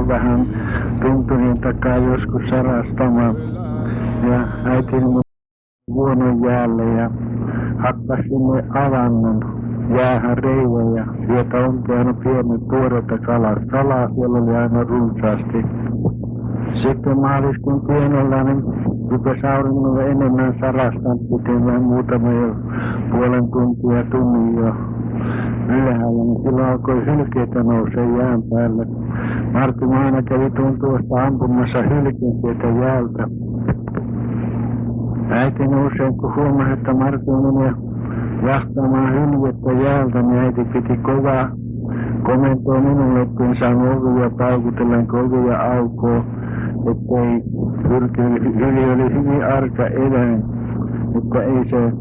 vähän tunturien takaa joskus sarastamaan. Ja äiti vuonon jäälle ja hakkas sinne avannon jäähän reiän ja sieltä onkin aina pienen tuoretta kalaa siellä oli aina runsaasti. Sitten maaliskuun pienellä niin rupesi auringolla enemmän sarastaan pitemään muutama jo puolen tuntia tunnin jo ylhäällä, niin silloin alkoi hylkeitä nousee jään päälle. Marttimo aina kävi tuntuasta ampumassa hylkeen sieltä jäältä. Äiti usein kun huomasi, että Marttimo meni jahtaamaan hyljettä jäältä, niin äiti piti kovaa komentoa minulle, että en saanut ovia paukutellen, kun ovia aukoo, ettei hylje oli hyvin arka eläin, mutta ei se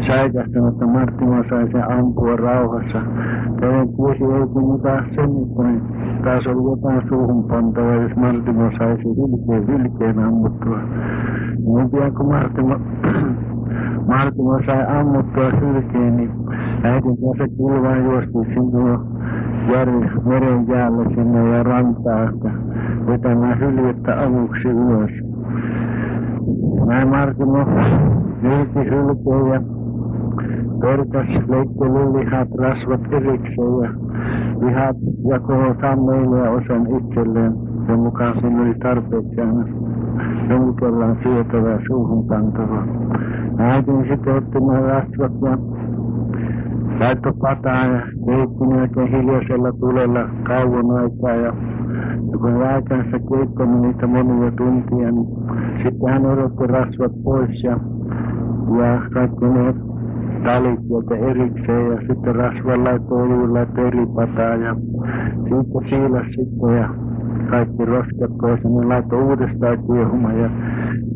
säikähtänyt, että Marttimo sai sen ampua rauhassa. Käden tiesi ei kun taas sen, niin taas oli jotain suuhun pantava, jos Marttimo saisi hylkeen ammuttua. Niin pian kun Marttimo sai ammuttua hylkeen, niin äitin kanssa kilvaan juosti sinne meren jäälle sinne ja rantaa, että vetämään hyljettä avuksi ylös. Näin Marttimo nylki hylkeen ja perkas leikkeli lihat rasvat erikseen ja lihat jakoi sammeille ja osan itselleen. Sen mukaan siinä oli tarpeeksi aina jonkun kerran syötävää suuhun pantavaa. Äitin sitten otti nämä rasvat ja laittoi pataan ja keitti ne oikein hiljaisella tulella kauan aikaa. Ja kun aikansa keittänyt niitä monia tuntia, niin sitten hän odotti rasvat pois ja kaikki ne talit sieltä erikseen ja sitten rasvan laittoi öljyllä eri pataan ja siitä siilas sitten ja kaikki roskat pois ja ne laittoi uudestaan kiehumaan ja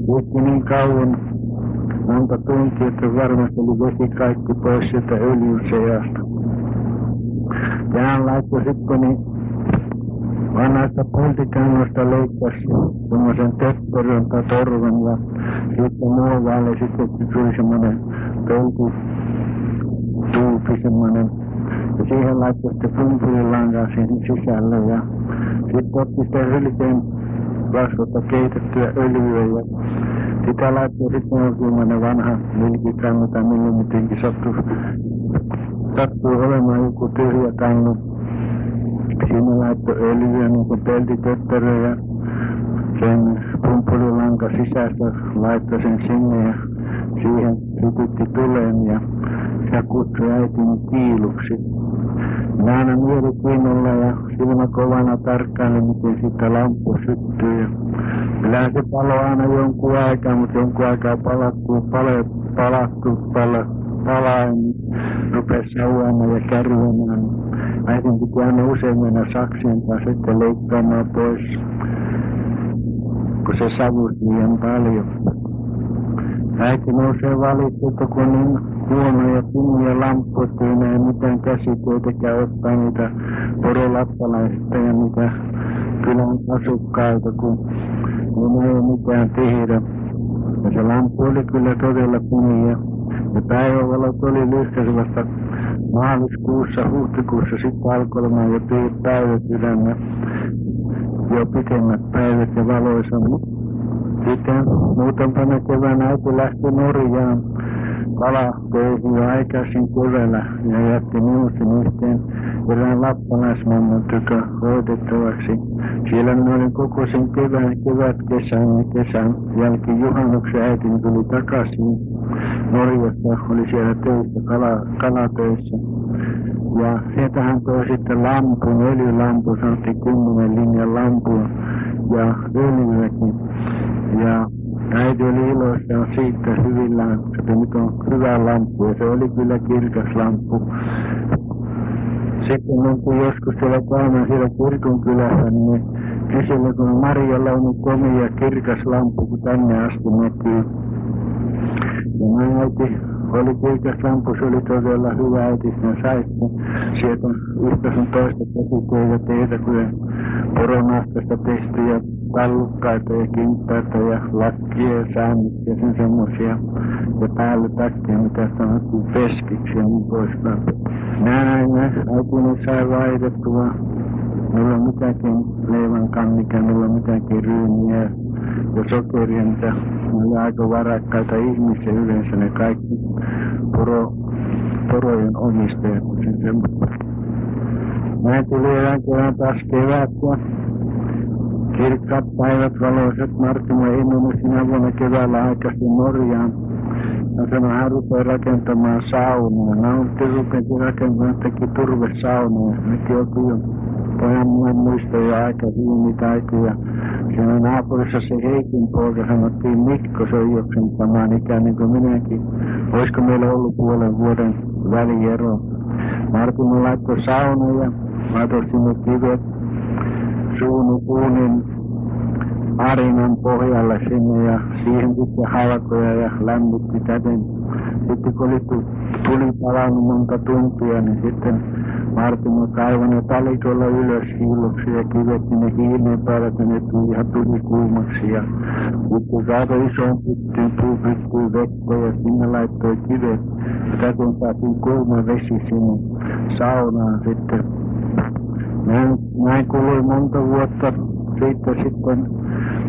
keitti niin kauan monta tuntia, että varmasti oli vesi kaikki pois sieltä öljyn seasta. Ja hän laittoi sitten niin vanhasta pultikannosta leikkasi semmoisen töpperön tai torven ja sitten muovaalle sitten tuli semmoinen tuupi semmoinen. Ja siihen laittoi sitten pumpurilankaa siihen sisälle ja sitten otti sitä hylkeen rasvasta keitettyä öljyä ja sitä laittoi sitten semmoinen vanha nilkikannu tai millä mitenkin sattuu olemaan joku tyhjä kannu. Siinä laittoi öljyä niin kuin peltitötterö ja sen pumpulilanka sisästä laittoi sen sinne ja siihen sytytti tulen ja kutsui äitini kiiluksi. Mä aina mielikiinnolla ja silmä kovana tarkkailin, miten siitä lamppu syttyy. Ja kyllähän se palo aina jonkun aikaa, mutta jonkun aikaa palaa, niin rupesi sauaamaan ja kärjäämään. Äitin piti aina usein mennä saksien kanssa sitten leikkaamaan pois, kun se savusi liian paljon. Äiti nousee valittu, kun on niin huonoja pimeä lamppu, ettei näe mitään käsitöitäkään ottaa niitä porolappalaisista ja niitä kylän asukkailta, kun ei näe mitään tehdä. Ja se lamppu oli kyllä todella pimeä. Ja päivävalot oli lyhkäisevästä maaliskuussa, huhtikuussa sitten alkoi olemaan jo päivät ylemmäs, jo pitemmät päivät ja valoisammat. Sitten muutamana keväänä äiti lähti Norjaan kalatöihin jo aikaisin keväällä ja jätti minuutin yhteen erään lappalaismamman tykö hoidettavaksi. Siellä minä olin koko sen kesän ja kesän jälkeen juhannuksen äitini tuli takaisin Norjasta, oli siellä töissä, kalatöissä. Ja sieltä hän toi sitten lampun, öljylampun, sanottiin 10 linjan lampun ja öljyäkin. Ja äiti oli iloissaan siitä hyvillään, että nyt on hyvä lamppu ja se oli kyllä kirkas lamppu. Sitten kun joskus siellä käymään siellä kirkon kylässä, niin ne kyseli, kun Marjalla on nyt komia kirkas lamppu, kun tänne asti näkyy. Ja mä äiti oli kirkas lamppu, se oli todella hyvä äiti, sen sai sieltä yhtä sun toista käsitöitä teitä, kun poronastasta tehtyjä pallukkaita ja kinttaita ja lakkia ja säännöksiä ja sen semmosia. Ja päälle takkia, mitä sanottiin peskiksi ja niin poispäin. Näin äitini sai vaihdettua Meillä on mitäkin leivän kannikä, meillä on mitäkin ryyniä ja sokeria, mitä ne oli aika varakkaita ihmisiä yleensä, ne kaikki porojen omistajat. Näin tuli erään kerran taas kevät ja kirkkaat päivät valoiset. Marttimo ei mennyt sinä vuonna keväällä aikaisin Norjaan. Ja sanoi, hän rupeaa rakentamaan saunaa. Nautti rupesi rakentamaan, teki turvesaunaa. Mekin oltiin jo pojan muista jo aika hyvin niitä aikoja. Siinä naapurissa se Heikin poika, sanottiin Mikko, se on joksen samaan ikäinen kuin minäkin. Olisiko meillä ollut puolen vuoden väliero? Marttimo laittoi saunan ja laittoi sinne kivet uunin arinan pohjalle sinne ja siihen sitten halkoja ja lämmitti täten. Sitten kun oli tuli palannut monta tuntia, niin sitten Marttimo kaivoi ne talikoilla ylös hiiluksi ja kivet sinne hiileen päälle, että ne tuli ihan tulikuumaksi. Ja sitten kaatoi ison puupyttyyn vettä ja sinne laittoi kivet. Ja täten saatiin kuuma vesi sinne saunaan sitten. Näin kului monta vuotta. Sitten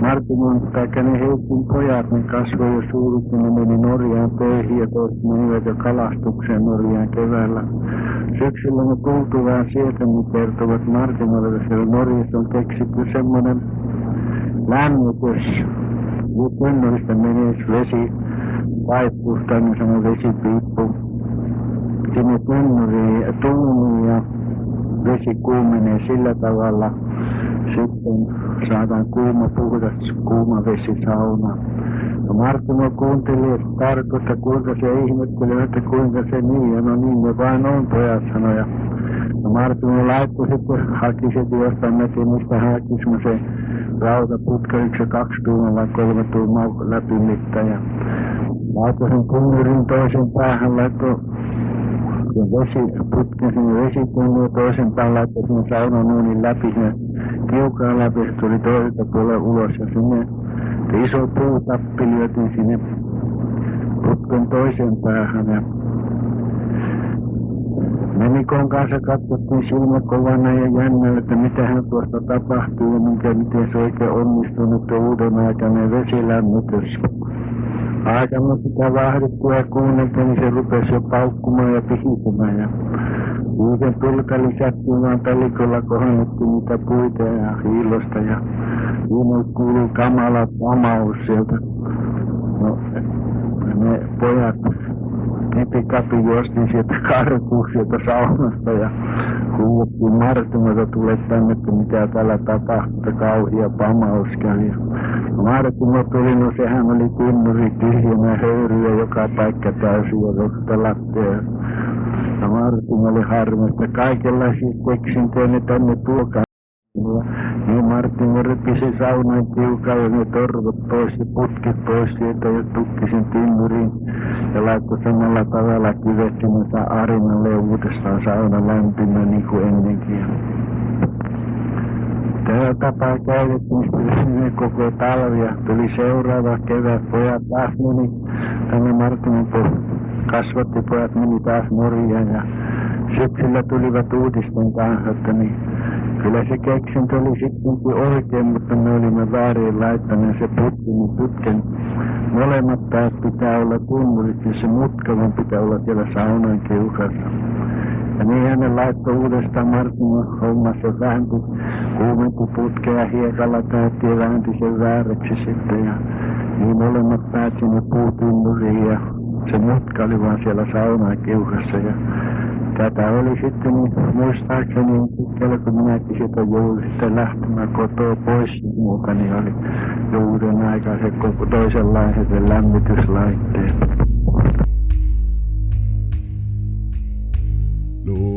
Marttimon tai ne Heikin pojat, ne kasvoi jo suuriksi, ne meni Norjaan töihin ja toiset menivät jo kalastukseen Norjaan keväällä. Syksyllä ne tultuvaan sieltä, niin kertovat Marttimolle, että siellä Norjassa on keksitty semmoinen lämmitys. Tynnurista menee vesi paippuus, tai niin sanoo vesipiippu. Sinne tynnuriin tuumiin ja vesi kuumenee sillä tavalla. Sitten saadaan kuuma vesi saunaan. No Marttimo kuunteli, että tarkoittaa kuinka se ihmetteli, että kuinka se niin. Ja no niin ne vain on, pojat sanoi. No Marttimo laittoi sitten, haki sitten jostain nätiin, mistä hakisi se rautaputka, 1 ja 2 tuumaa vai 3 tuumaa läpi mitta. Ja laittoi sen tunnurin toisen päähän, laittoi putken sinne vesitunnin ja toisen päähän laittoi sinne saunan uunin läpi. Kiukaan läpi, se tuli toiselta puolella ulos ja sinne iso puutappi lyötiin sinne putken toisen päähän. Ja me Mikon kanssa katsottiin silmäkovana ja jännällä, että mitähän tuosta tapahtuu ja miten se oikein onnistunut uuden aikainen vesilämmitys. Aikana sitä vahdittua ja kuunneltiin, niin se rupesi jo paukkumaan ja pihisemään. Ja uuden tulka lisättiin vaan pelikolla, kohonnettiin niitä puita ja hiilosta ja siinä kuului kamala pamaus sieltä. No, ne pojat kipikapi juostiin sieltä karkuun sieltä saunasta ja huudettiin Marttimolta, tule tänne, että mitä täällä tapahtui, kauhia pamaus kävi. Marttimo tuli, no sehän oli tynnuri tyhjänä, höyryjä joka paikka täysin ja rokta lattia. Ja Marttimo oli harmista, kaikenlaisia keksintöjä ne tänne tuokaan. Niin Marttimo repisi saunan kiukaan ja ne torvot pois ja putket pois sieltä ja tukki sen tynnuriin. Ja laittoi samalla tavalla kivet sinne arinalle ja uudestaan sauna lämpimä niin kuin ennenkin. Tällä tapaa käytettiin sinne koko talvi ja tuli seuraava kevät. Pojat taas meni tänne Marttimon kasvattipojat meni taas Norjaan ja syksyllä tulivat uutisten kanssa, että niin kyllä se keksintö oli sittenkin oikein, mutta me olimme väärin laittaneet se putken. Molemmat päät pitää olla tunnurit ja se mutkavan pitää olla siellä saunan kiukassa. Ja niin hänen laittoi uudestaan Marttimo hommassa väänti kuumempi putkea hiekalla täytti ja väänti sen vääräksi sitten. Ja niin molemmat päät sinne puutunnuriin ja se mutka oli vaan siellä saunan kiukassa. Ja tätä oli sitten niin muistaakseni pitkällä kun minäkin sitä joudun sitten lähtemään kotoa pois muuta, niin oli jouden aikaiset koko toisenlaiset lämmityslaitteet. No.